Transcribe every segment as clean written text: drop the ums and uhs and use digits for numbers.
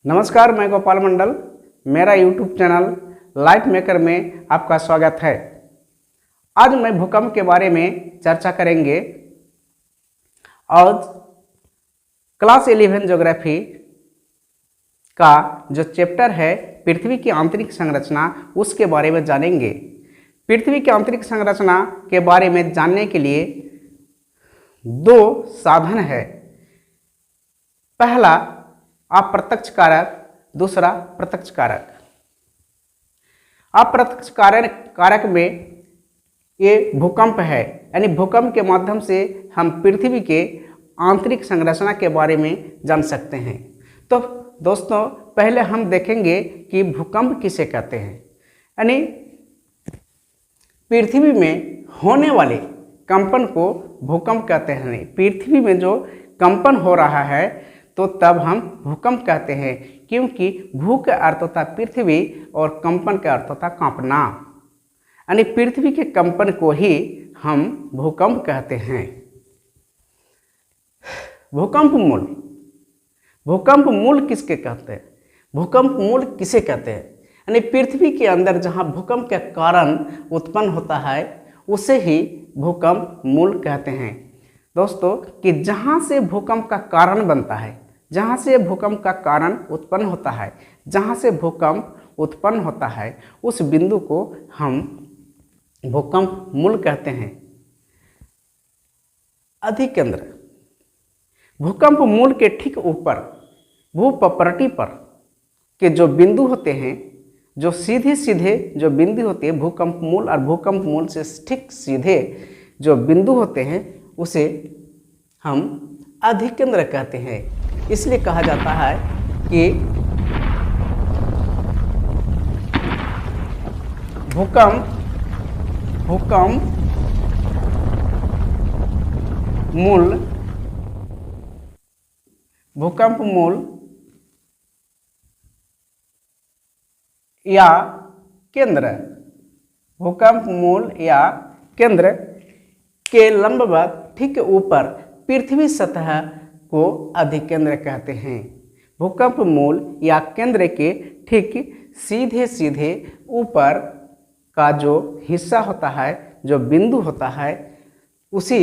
नमस्कार, मैं गोपाल मंडल। मेरा यूट्यूब चैनल लाइफ मेकर में आपका स्वागत है। आज मैं भूकंप के बारे में चर्चा करेंगे। आज क्लास 11 ज्योग्राफी का जो चैप्टर है पृथ्वी की आंतरिक संरचना, उसके बारे में जानेंगे। पृथ्वी की आंतरिक संरचना के बारे में जानने के लिए दो साधन है। पहला अप्रत्यक्ष कारक, दूसरा प्रत्यक्ष कारक। अप्रत्यक्ष कारक में ये भूकंप है, यानी भूकंप के माध्यम से हम पृथ्वी के आंतरिक संरचना के बारे में जान सकते हैं। तो दोस्तों, पहले हम देखेंगे कि भूकंप किसे कहते हैं। यानी पृथ्वी में होने वाले कंपन को भूकंप कहते हैं। पृथ्वी में जो कंपन हो रहा है तो तब हम भूकंप कहते हैं, क्योंकि भू का अर्थ होता पृथ्वी और कंपन का अर्थ होता कांपना। यानी पृथ्वी के कंपन को ही हम भूकंप कहते हैं। भूकंप मूल, भूकंप मूल किसके कहते हैं? भूकंप मूल किसे कहते हैं? यानी पृथ्वी के अंदर जहाँ भूकंप का कारण उत्पन्न होता है उसे ही भूकंप मूल कहते हैं। दोस्तों, कि जहाँ से भूकंप का कारण बनता है, जहाँ से भूकंप का कारण उत्पन्न होता है, जहाँ से भूकंप उत्पन्न होता है, उस बिंदु को हम भूकंप मूल कहते हैं। अधिकेंद्र, भूकंप मूल के ठीक ऊपर भूपटल पर के जो बिंदु होते हैं, जो सीधे सीधे जो बिंदु होते हैं, भूकंप मूल और भूकंप मूल से ठीक सीधे जो बिंदु होते हैं उसे हम अधिकेंद्र कहते हैं। इसलिए कहा जाता है कि भूकंप मूल या केंद्र, भूकंप मूल या केंद्र के लंबवत ठीक ऊपर पृथ्वी सतह को अधिकेंद्र कहते हैं। भूकंप मूल या केंद्र के ठीक सीधे सीधे ऊपर का जो हिस्सा होता है, जो बिंदु होता है, उसी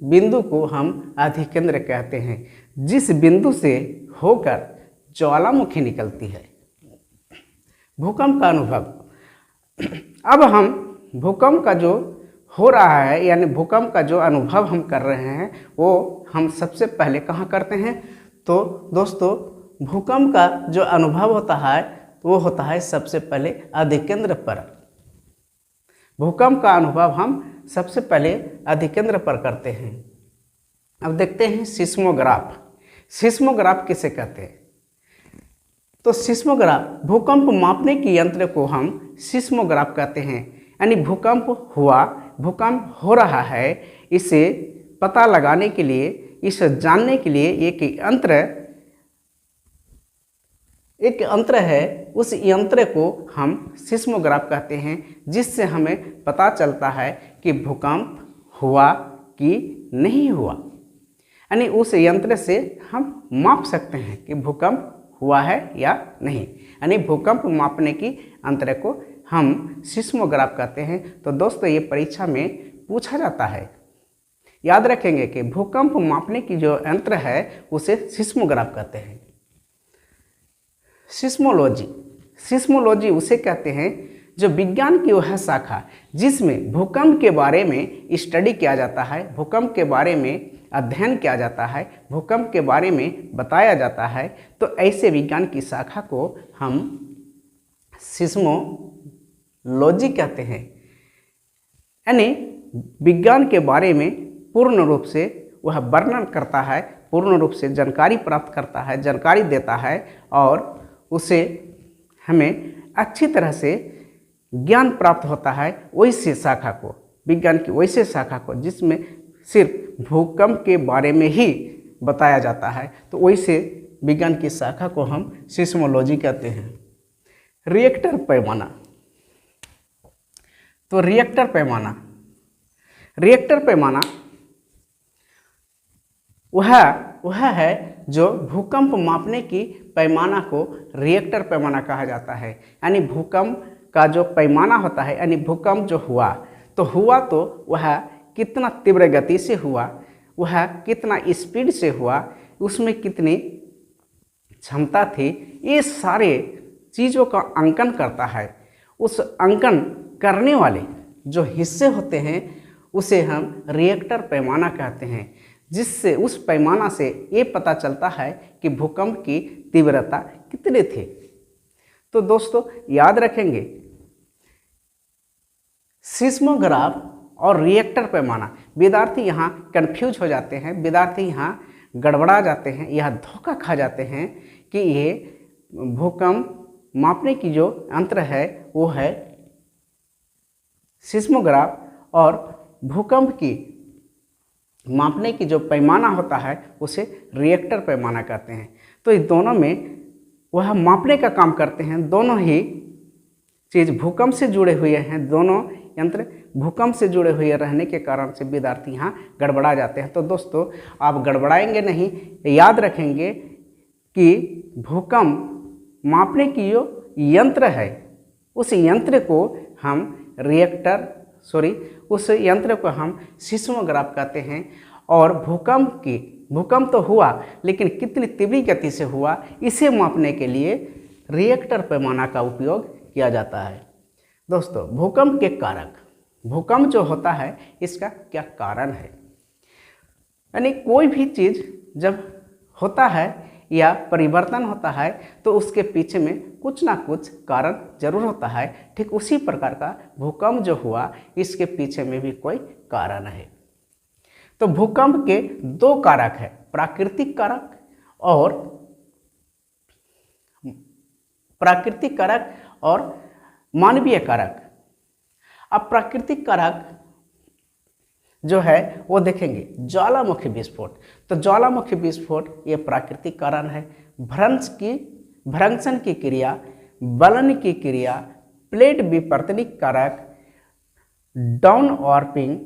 बिंदु को हम अधिकेंद्र कहते हैं। जिस बिंदु से होकर ज्वालामुखी निकलती है। भूकंप का अनुभव, अब हम भूकंप का जो हो रहा है, यानी भूकंप का जो अनुभव हम कर रहे हैं वो हम सबसे पहले कहाँ करते हैं? तो दोस्तों, भूकंप का जो अनुभव होता है वो होता है सबसे पहले अधिकेंद्र पर। भूकंप का अनुभव हम सबसे पहले अधिकेंद्र पर करते हैं। अब देखते हैं सिस्मोग्राफ। सिस्मोग्राफ किसे कहते हैं? तो सिस्मोग्राफ, भूकंप मापने की यंत्र को हम सिस्मोग्राफ कहते हैं। यानी भूकंप हो रहा है, इसे पता लगाने के लिए, इसे जानने के लिए एक यंत्र है। उस यंत्र को हम सिस्मोग्राफ कहते हैं, जिससे हमें पता चलता है कि भूकंप हुआ कि नहीं हुआ। यानी उस यंत्र से हम माप सकते हैं कि भूकंप हुआ है या नहीं। यानी भूकंप मापने की यंत्र को हम सिस्मोग्राफ कहते हैं। तो दोस्तों, ये परीक्षा में पूछा जाता है। याद रखेंगे कि भूकंप मापने की जो यंत्र है उसे सिस्मोग्राफ कहते हैं। सिस्मोलॉजी उसे कहते हैं जो विज्ञान की वह शाखा जिसमें भूकंप के बारे में स्टडी किया जाता है, भूकंप के बारे में अध्ययन किया जाता है, भूकंप के बारे में बताया जाता है। तो ऐसे विज्ञान की शाखा को हम सिस्मोलॉजी कहते हैं। यानी विज्ञान के बारे में पूर्ण रूप से वह वर्णन करता है, पूर्ण रूप से जानकारी प्राप्त करता है, जानकारी देता है, और उसे हमें अच्छी तरह से ज्ञान प्राप्त होता है वैसे शाखा को, विज्ञान की वैसे शाखा को जिसमें सिर्फ भूकंप के बारे में ही बताया जाता है। तो वैसे विज्ञान की शाखा को हम सिस्मोलॉजी कहते हैं। रिएक्टर पैमाना, तो रिएक्टर पैमाना वह है जो भूकंप मापने की पैमाना को रिएक्टर पैमाना कहा जाता है। यानी भूकंप का जो पैमाना होता है, यानी भूकंप जो हुआ तो वह कितना तीव्र गति से हुआ, वह कितना स्पीड से हुआ, उसमें कितनी क्षमता थी, ये सारे चीज़ों का अंकन करता है। उस अंकन करने वाले जो हिस्से होते हैं उसे हम रिएक्टर पैमाना कहते हैं, जिससे उस पैमाना से ये पता चलता है कि भूकंप की तीव्रता कितनी थी। तो दोस्तों याद रखेंगे, सिस्मोग्राफ और रिएक्टर पैमाना, विद्यार्थी यहाँ कंफ्यूज हो जाते हैं, विद्यार्थी यहाँ गड़बड़ा जाते हैं, यह धोखा खा जाते हैं कि ये भूकंप मापने की जो यंत्र है वो है सिस्मोग्राफ, और भूकंप की मापने की जो पैमाना होता है उसे रिएक्टर पैमाना कहते हैं। तो इस दोनों में वह मापने का काम करते हैं, दोनों ही चीज़ भूकंप से जुड़े हुए हैं, दोनों यंत्र भूकंप से जुड़े हुए रहने के कारण से विद्यार्थी यहाँ गड़बड़ा जाते हैं। तो दोस्तों आप गड़बड़ाएंगे नहीं, याद रखेंगे कि भूकंप मापने की जो यंत्र है उस यंत्र को हम उस यंत्र को हम सिस्मोग्राफ कहते हैं। और भूकंप तो हुआ लेकिन कितनी तीव्र गति से हुआ, इसे मापने के लिए रिएक्टर पैमाना का उपयोग किया जाता है। दोस्तों भूकंप के कारक, भूकंप जो होता है इसका क्या कारण है, यानी कोई भी चीज़ जब होता है या परिवर्तन होता है तो उसके पीछे में कुछ ना कुछ कारण जरूर होता है। ठीक उसी प्रकार का भूकंप जो हुआ इसके पीछे में भी कोई कारण है। तो भूकंप के दो कारक है, प्राकृतिक कारक और मानवीय कारक। अब प्राकृतिक कारक जो है वो देखेंगे ज्वालामुखी विस्फोट। तो ज्वालामुखी विस्फोट ये प्राकृतिक कारण है। भ्रंशन की क्रिया, बलन की क्रिया, प्लेट विपर्तनिक कारक, डाउन वार्पिंग,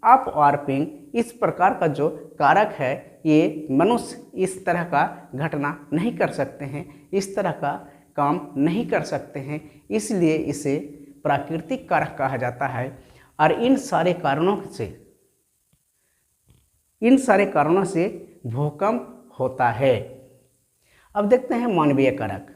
अप वार्पिंग, इस प्रकार का जो कारक है ये मनुष्य इस तरह का घटना नहीं कर सकते हैं, इस तरह का काम नहीं कर सकते हैं, इसलिए इसे प्राकृतिक कारक कहा जाता है। और इन सारे कारणों से भूकंप होता है। अब देखते हैं मानवीय कारक।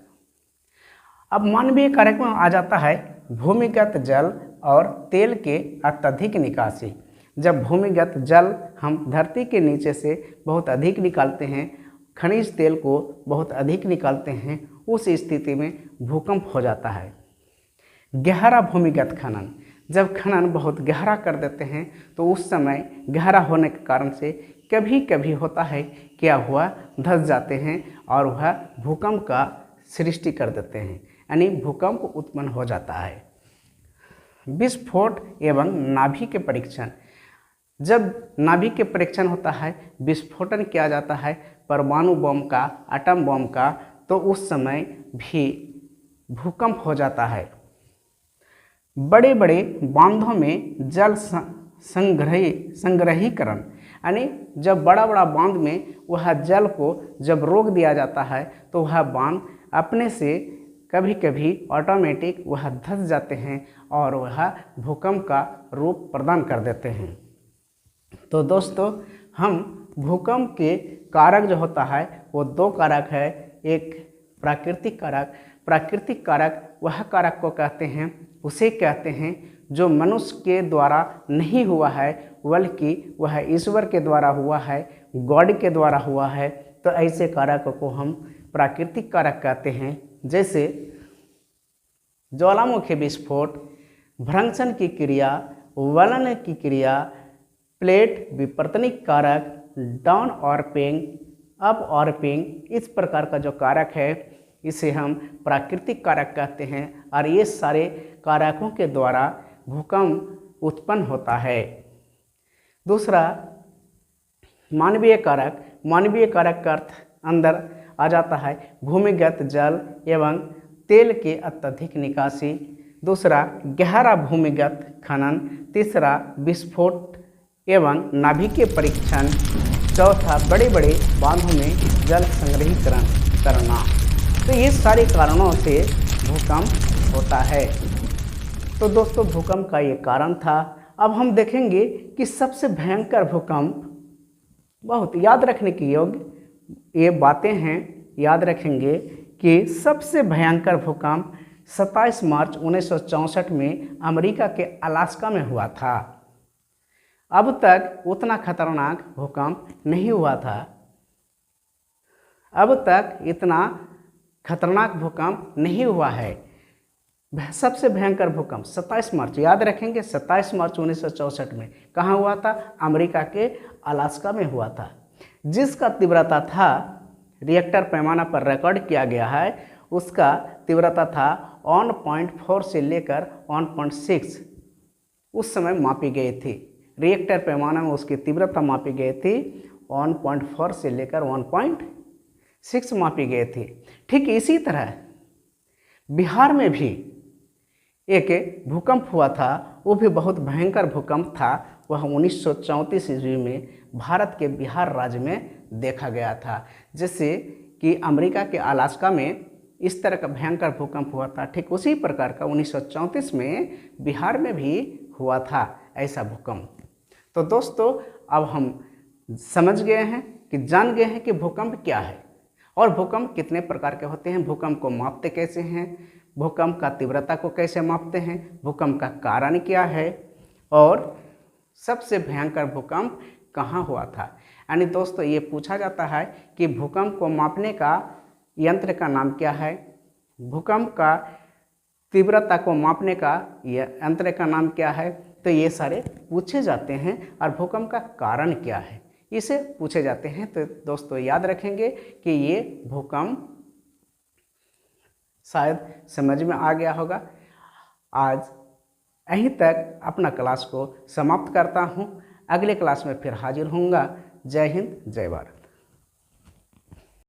अब मानवीय कारक में आ जाता है भूमिगत जल और तेल के अत्यधिक निकासी। जब भूमिगत जल हम धरती के नीचे से बहुत अधिक निकालते हैं, खनिज तेल को बहुत अधिक निकालते हैं, उस स्थिति में भूकंप हो जाता है। गहरा भूमिगत खनन, जब खनन बहुत गहरा कर देते हैं तो उस समय गहरा होने के कारण से कभी कभी होता है क्या हुआ, धंस जाते हैं और वह भूकंप का सृष्टि कर देते हैं, यानी भूकंप उत्पन्न हो जाता है। विस्फोट एवं नाभि के परीक्षण, जब नाभि के परीक्षण होता है, विस्फोटन किया जाता है परमाणु बम का, एटम बम का, तो उस समय भी भूकंप हो जाता है। बड़े बड़े बांधों में जल संग्रहीकरण, यानी जब बड़ा बड़ा बांध में वह जल को जब रोक दिया जाता है तो वह बांध अपने से कभी कभी ऑटोमेटिक वह धंस जाते हैं और वह भूकंप का रूप प्रदान कर देते हैं। तो दोस्तों हम भूकंप के कारक जो होता है वो दो कारक है। एक प्राकृतिक कारक वह कारक को कहते हैं, उसे कहते हैं जो मनुष्य के द्वारा नहीं हुआ है बल्कि वह ईश्वर के द्वारा हुआ है, गॉड के द्वारा हुआ है। तो ऐसे कारक को हम प्राकृतिक कारक कहते हैं, जैसे ज्वालामुखी विस्फोट, भ्रंशन की क्रिया, वलन की क्रिया, प्लेट विपर्तनिक कारक, डाउन वार्पिंग, अप वार्पिंग, इस प्रकार का जो कारक है इसे हम प्राकृतिक कारक कहते हैं। और ये सारे कारकों के द्वारा भूकंप उत्पन्न होता है। दूसरा मानवीय कारक, मानवीय कारक का अर्थ अंदर आ जाता है भूमिगत जल एवं तेल के अत्यधिक निकासी। दूसरा गहरा भूमिगत खनन। तीसरा विस्फोट एवं नाभिकीय परीक्षण। चौथा, बड़े बड़े बांधों में जल संग्रहीकरण करना। तो ये सारे कारणों से भूकंप होता है। तो दोस्तों भूकंप का ये कारण था। अब हम देखेंगे कि सबसे भयंकर भूकंप, बहुत याद रखने की योग्य ये बातें हैं, याद रखेंगे कि सबसे भयंकर भूकंप 27 मार्च 1964 में अमेरिका के अलास्का में हुआ था। अब तक उतना खतरनाक भूकंप नहीं हुआ था। अब तक इतना खतरनाक भूकंप नहीं हुआ है। सबसे भयंकर भूकंप 27 मार्च, याद रखेंगे 27 मार्च 1964 में कहाँ हुआ था? अमेरिका के अलास्का में हुआ था, जिसका तीव्रता था, रिएक्टर पैमाना पर रिकॉर्ड किया गया है, उसका तीव्रता था 1.4 से लेकर 1.6 उस समय मापी गई थी। रिएक्टर पैमाना में उसकी तीव्रता मापी गई थी 1.4 से लेकर 1.6 मापी गई थी। ठीक इसी तरह बिहार में भी एक भूकंप हुआ था, वो भी बहुत भयंकर भूकंप था। वह 1934 ईस्वी में भारत के बिहार राज्य में देखा गया था। जैसे कि अमेरिका के अलास्का में इस तरह का भयंकर भूकंप हुआ था, ठीक उसी प्रकार का 1934 में बिहार में भी हुआ था ऐसा भूकंप। तो दोस्तों अब हम समझ गए हैं कि जान गए हैं कि भूकंप क्या है और भूकंप कितने प्रकार के होते हैं, भूकंप को मापते कैसे हैं, भूकंप का तीव्रता को कैसे मापते हैं, भूकंप का कारण क्या है और सबसे भयंकर भूकंप कहाँ हुआ था। यानी दोस्तों ये पूछा जाता है कि भूकंप को मापने का यंत्र का नाम क्या है, भूकंप का तीव्रता को मापने का यंत्र का नाम क्या है। तो ये सारे पूछे जाते हैं और भूकंप का कारण क्या है इसे पूछे जाते हैं। तो दोस्तों याद रखेंगे कि ये भूकंप शायद समझ में आ गया होगा। आज यहीं तक अपना क्लास को समाप्त करता हूँ। अगले क्लास में फिर हाजिर होऊंगा। जय हिंद, जय भारत।